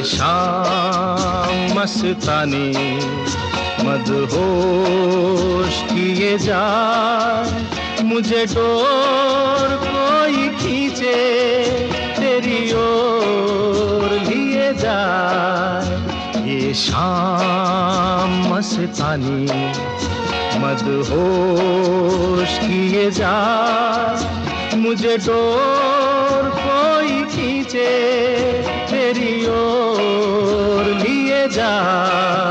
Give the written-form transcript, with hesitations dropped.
शाम मस्तानी मदहोश किए जाए, मुझे डोर कोई खींचे तेरी ओर लिए जाए। ये शाम मस्तानी मदहोश किए जाए, मुझे डोर कोई खींचे तेरी ओर लिए जाए।